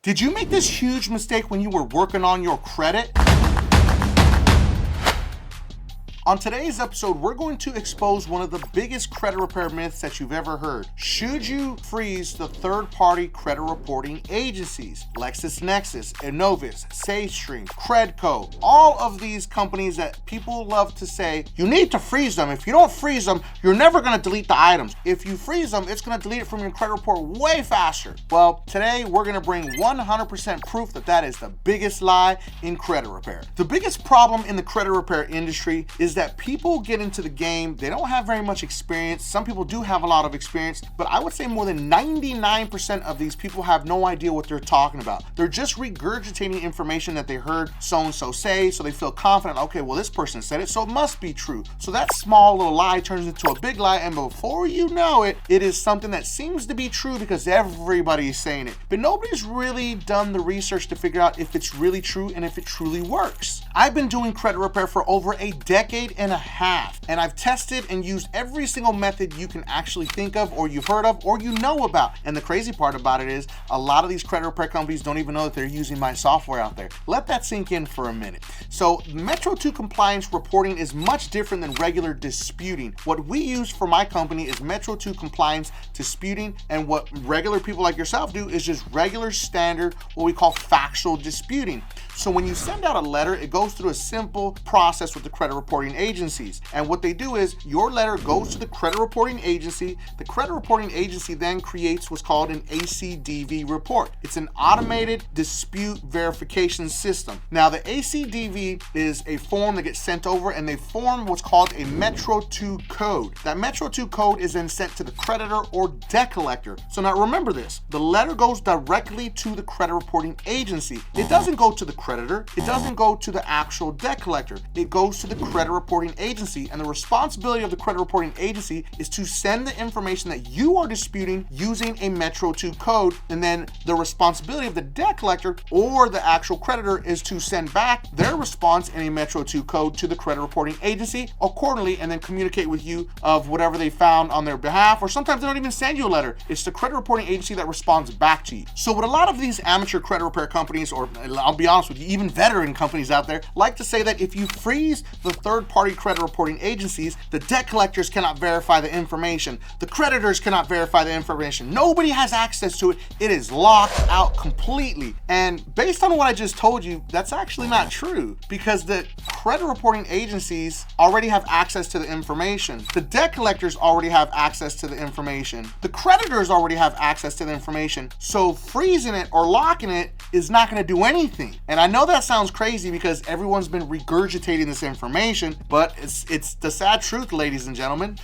Did you make this huge mistake when you were working on your credit? On today's episode, we're going to expose one of the biggest credit repair myths that you've ever heard. Should you freeze the third-party credit reporting agencies? LexisNexis, Innovis, SageStream, Credco, all of these companies that people love to say, you need to freeze them. If you don't freeze them, you're never gonna delete the items. If you freeze them, it's gonna delete it from your credit report way faster. Well, today we're gonna bring 100% proof that that is the biggest lie in credit repair. The biggest problem in the credit repair industry is that people get into the game, they don't have very much experience. Some people do have a lot of experience, but I would say more than 99% of these people have no idea what they're talking about. They're just regurgitating information that they heard so-and-so say, so they feel confident, okay, well, this person said it, so it must be true. So that small little lie turns into a big lie, and before you know it, it is something that seems to be true because everybody's saying it. But nobody's really done the research to figure out if it's really true and if it truly works. I've been doing credit repair for over a decade and a half, and I've tested and used every single method you can actually think of, or you've heard of, or you know about. And the crazy part about it is a lot of these credit repair companies don't even know that they're using my software out there. Let that sink in for a minute. So Metro 2 compliance reporting is much different than regular disputing. What we use for my company is Metro 2 compliance disputing, and what regular people like yourself do is just regular standard, what we call factual disputing. So when you send out a letter, it goes through a simple process with the credit reporting agencies. And what they do is your letter goes to the credit reporting agency. The credit reporting agency then creates what's called an ACDV report. It's an automated dispute verification system. Now the ACDV is a form that gets sent over, and they form what's called a Metro 2 code. That Metro 2 code is then sent to the creditor or debt collector. So now remember this, the letter goes directly to the credit reporting agency. It doesn't go to the creditor, it doesn't go to the actual debt collector, it goes to the credit reporting agency, and the responsibility of the credit reporting agency is to send the information that you are disputing using a Metro 2 code, and then the responsibility of the debt collector or the actual creditor is to send back their response in a Metro 2 code to the credit reporting agency accordingly, and then communicate with you of whatever they found on their behalf, or sometimes they don't even send you a letter. It's the credit reporting agency that responds back to you. So what a lot of these amateur credit repair companies, or I'll be honest with you, even veteran companies out there, like to say that if you freeze the third-party credit reporting agencies, the debt collectors cannot verify the information, the creditors cannot verify the information, nobody has access to it, it is locked out completely. And based on what I just told you, that's actually not true, because the credit reporting agencies already have access to the information, the debt collectors already have access to the information, the creditors already have access to the information, so freezing it or locking it is not going to do anything. And I know that sounds crazy because everyone's been regurgitating this information, but it's the sad truth, ladies and gentlemen.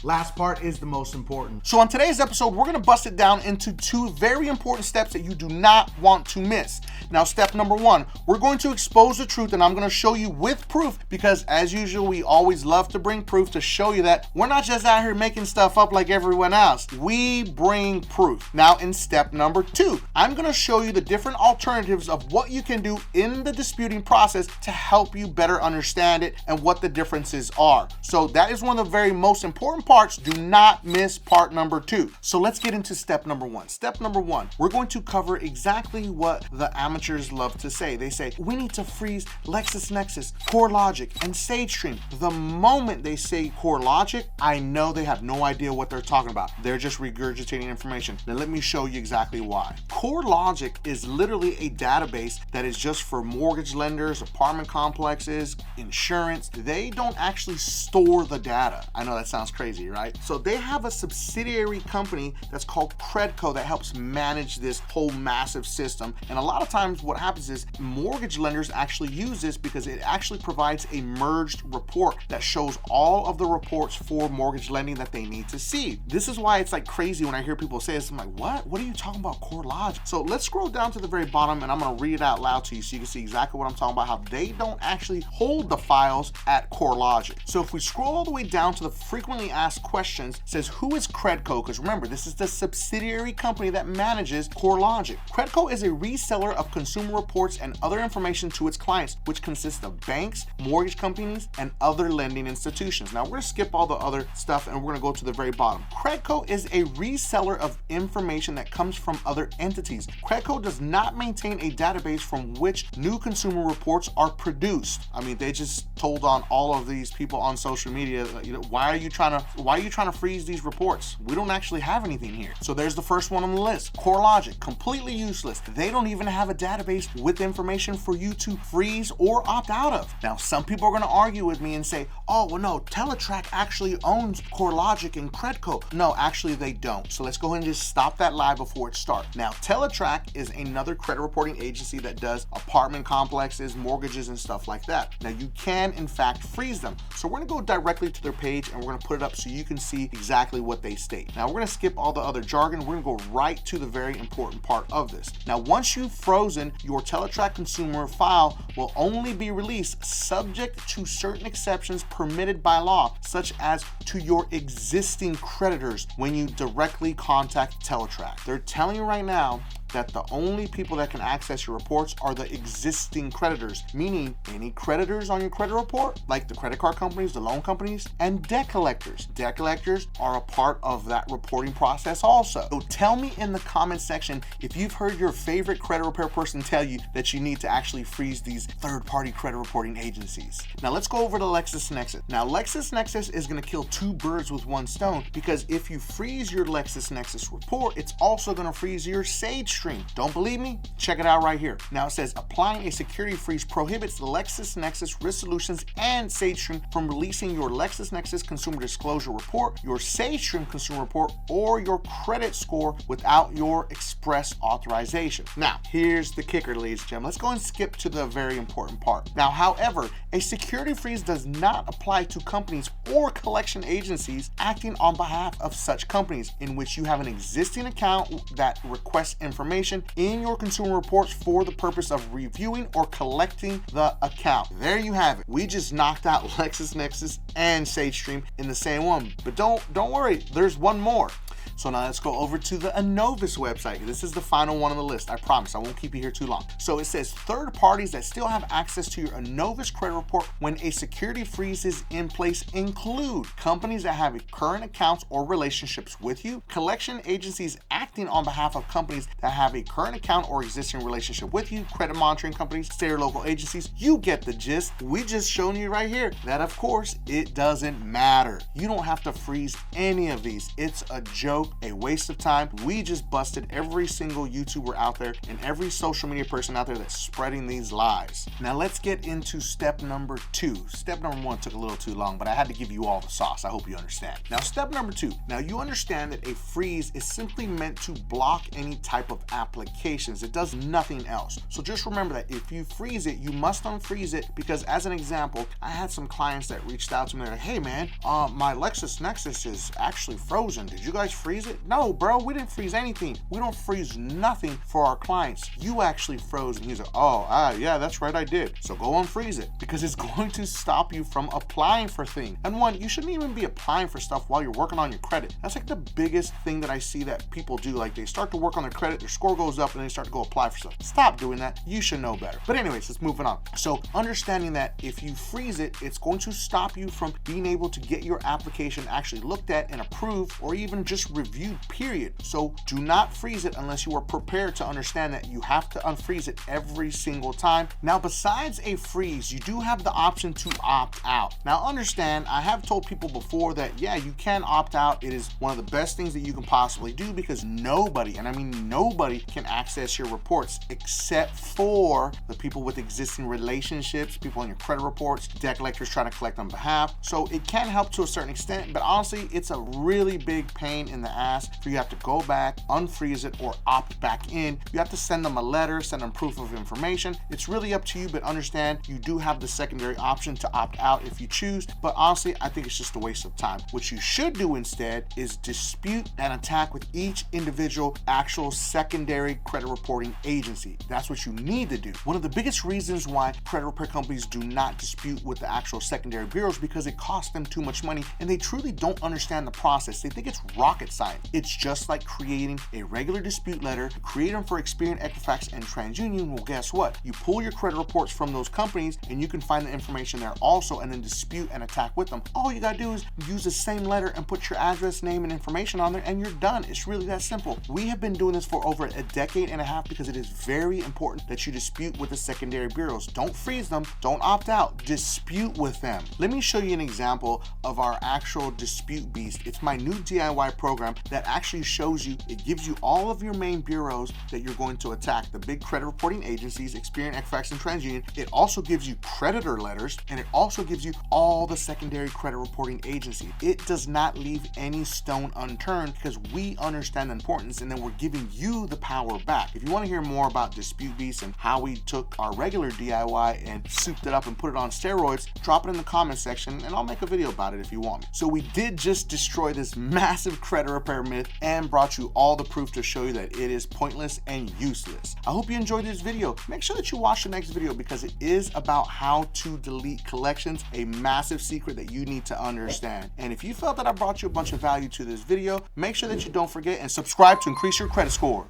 Last part is the most important. So on today's episode, we're gonna bust it down into two very important steps that you do not want to miss. Now, step number one, we're going to expose the truth, and I'm gonna show you with proof, because as usual, we always love to bring proof to show you that we're not just out here making stuff up like everyone else. We bring proof. Now, in step number two, I'm gonna show you the different alternatives of what you can do in the disputing process to help you better understand it and what the differences are. So that is one of the very most important parts. Do not miss part number two. So let's get into step number one. Step number one, we're going to cover exactly what the amateurs love to say. They say, we need to freeze LexisNexis, CoreLogic, and SageStream. The moment they say CoreLogic, I know they have no idea what they're talking about. They're just regurgitating information. Now let me show you exactly why. CoreLogic is literally a database that is just for mortgage lenders, apartment complexes, insurance. They don't actually store the data. I know that sounds crazy, right? So they have a subsidiary company that's called Credco that helps manage this whole massive system. And a lot of times what happens is mortgage lenders actually use this because it actually provides a merged report that shows all of the reports for mortgage lending that they need to see. This is why it's like crazy when I hear people say this. I'm like, what? What are you talking about, CoreLogic? So let's scroll down to the very bottom, and I'm gonna read it out loud to you so you can see exactly what I'm talking about, how they don't actually hold the files at CoreLogic. So if we scroll all the way down to the frequently asked ask questions. It says, who is Credco? Because remember, this is the subsidiary company that manages CoreLogic. Credco is a reseller of consumer reports and other information to its clients, which consists of banks, mortgage companies, and other lending institutions. Now, we're going to skip all the other stuff and we're going to go to the very bottom. Credco is a reseller of information that comes from other entities. Credco does not maintain a database from which new consumer reports are produced. I mean, they just told on all of these people on social media, why are you trying to freeze these reports? We don't actually have anything here. So there's the first one on the list. CoreLogic, completely useless. They don't even have a database with information for you to freeze or opt out of. Now, some people are going to argue with me and say, oh, well, no, Teletrack actually owns CoreLogic and Credco. No, actually they don't. So let's go ahead and just stop that lie before it starts. Now, Teletrack is another credit reporting agency that does apartment complexes, mortgages, and stuff like that. Now, you can, in fact, freeze them. So we're going to go directly to their page and we're going to put it up so you can see exactly what they state. Now, we're going to skip all the other jargon. We're going to go right to the very important part of this. Now, once you've frozen, your Teletrack consumer file will only be released subject to certain exceptions permitted by law, such as to your existing creditors when you directly contact Teletrack. They're telling you right now that the only people that can access your reports are the existing creditors, meaning any creditors on your credit report, like the credit card companies, the loan companies, and debt collectors. Debt collectors are a part of that reporting process also. So tell me in the comment section if you've heard your favorite credit repair person tell you that you need to actually freeze these third-party credit reporting agencies. Now let's go over to LexisNexis. Now LexisNexis is going to kill two birds with one stone, because if you freeze your LexisNexis report, it's also going to freeze your Sage. Don't believe me? Check it out right here. Now it says applying a security freeze prohibits LexisNexis Risk Solutions and SageStream from releasing your LexisNexis Consumer Disclosure Report, your SageStream Consumer Report, or your credit score without your express authorization. Now, here's the kicker, ladies and gentlemen. Let's go and skip to the very important part. Now, however, a security freeze does not apply to companies or collection agencies acting on behalf of such companies in which you have an existing account that requests information in your consumer reports for the purpose of reviewing or collecting the account. There you have it. We just knocked out LexisNexis and SageStream in the same one. But don't worry, there's one more. So now let's go over to the Inovis website. This is the final one on the list. I promise I won't keep you here too long. So it says third parties that still have access to your Inovis credit report when a security freeze is in place include companies that have current accounts or relationships with you, collection agencies acting on behalf of companies that have a current account or existing relationship with you, credit monitoring companies, state or local agencies. You get the gist. We just shown you right here that, of course, it doesn't matter. You don't have to freeze any of these. It's a joke, a waste of time. We just busted every single YouTuber out there and every social media person out there that's spreading these lies. Now let's get into step number 2. Step number 1 took a little too long, but I had to give you all the sauce. I hope you understand. Now step number 2. Now you understand that a freeze is simply meant to block any type of applications. It does nothing else. So just remember that if you freeze it, you must unfreeze it, because as an example, I had some clients that reached out to me. They're like, hey man, my LexisNexis is actually frozen. Did you guys freeze it? No, bro, we didn't freeze anything. We don't freeze nothing for our clients. You actually froze. And he's like, yeah, that's right, I did. So go unfreeze it, because it's going to stop you from applying for things. And one, you shouldn't even be applying for stuff while you're working on your credit. That's like the biggest thing that I see that people do. Like they start to work on their credit, their score goes up, and then they start to go apply for stuff. Stop doing that. You should know better. But anyways, let's move on. So understanding that if you freeze it, it's going to stop you from being able to get your application actually looked at and approved, or even just reviewed, period. So do not freeze it unless you are prepared to understand that you have to unfreeze it every single time. Now, besides a freeze, you do have the option to opt out. Now understand, I have told people before that, yeah, you can opt out. It is one of the best things that you can possibly do, because nobody, and I mean nobody, can access your reports except for the people with existing relationships, people on your credit reports, debt collectors trying to collect on behalf. So it can help to a certain extent, but honestly, it's a really big pain in the ask for you have to go back, unfreeze it, or opt back in. You have to send them a letter, send them proof of information. It's really up to you, but understand you do have the secondary option to opt out if you choose. But honestly, I think it's just a waste of time. What you should do instead is dispute and attack with each individual actual secondary credit reporting agency. That's what you need to do. One of the biggest reasons why credit repair companies do not dispute with the actual secondary bureaus because it costs them too much money and they truly don't understand the process. They think it's rocket science. It's just like creating a regular dispute letter, create them for Experian, Equifax, and TransUnion. Well, guess what? You pull your credit reports from those companies and you can find the information there also and then dispute and attack with them. All you gotta do is use the same letter and put your address, name, and information on there and you're done. It's really that simple. We have been doing this for over a decade and a half because it is very important that you dispute with the secondary bureaus. Don't freeze them, don't opt out, dispute with them. Let me show you an example of our actual dispute beast. It's my new DIY program that actually shows you, it gives you all of your main bureaus that you're going to attack, the big credit reporting agencies, Experian, Equifax, and TransUnion. It also gives you creditor letters and it also gives you all the secondary credit reporting agencies. It does not leave any stone unturned because we understand the importance and then we're giving you the power back. If you want to hear more about Dispute Beast and how we took our regular DIY and souped it up and put it on steroids, drop it in the comment section and I'll make a video about it if you want me. So we did just destroy this massive credit repair myth and brought you all the proof to show you that it is pointless and useless. I hope you enjoyed this video. Make sure that you watch the next video because it is about how to delete collections, a massive secret that you need to understand. And if you felt that I brought you a bunch of value to this video, make sure that you don't forget and subscribe to increase your credit score.